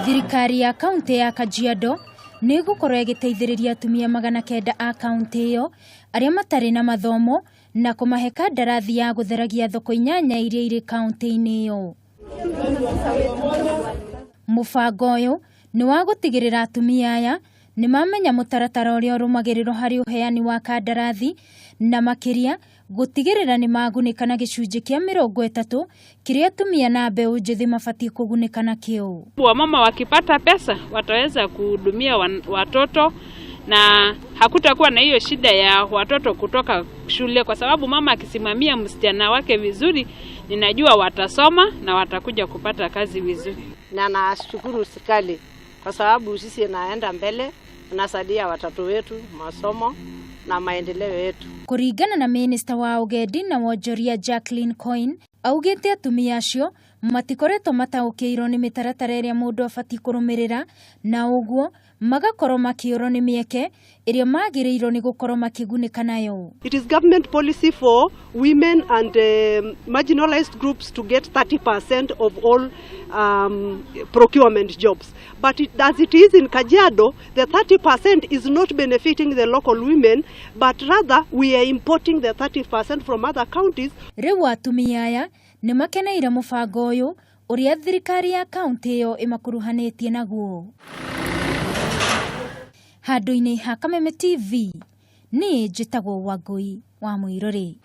Thirikari ya kaunti ya Kajiado megukorwo igiteithiriria atumia magana kenda a kaunti iyo aria matari na mathomo na kumahe kandarathi ya gutheragia thoko inyanya iria iri kaunti-ini iyo. Mubango uyu ni wa gutigirira atumia aya ni mamenya mutaratara uria urumagirirwo hari uheani wa kandarathi na makiria gutigirira ni magunika na gicunji kia 30 kiria atumia na mbeu njithi mabati kugunika nakio. Wamama wakipata pesa wataweza kuhudumia watoto na hakutakuwa na hiyo shida ya watoto kutoka shule, kwa sababu mama akisimamia msichana wake vizuri, ninajua watasoma na watakuja kupata kazi vizuri. Na nashukuru serikali kwa sababu sisi naenda mbele, nasaidia watoto wetu masomo na maendeleo yetu. Kuringana na Minister wa Ugendi na Wonjoria Jacqueline Coin, augite atumia acio matikoretwo mataũkĩirwo ni mitaratara iria mundu abati kurumirira, na uguo magakorwo makiorwo ni mieke iria magirirwo ni gukorwo makigunika nayo. It is government policy for women and marginalized groups to get 30% of all procurement jobs. But as it is in Kajiado, the 30% is not benefiting the local women, but rather we are importing the 30% from other counties. Riu atumia aya ni makeneire mubango uyu uria thirikari ya kaunti iyo imakuruhanetie naguo. Handu-ini ha Kameme TV ni njitagwo Wangui wa Mwiruri.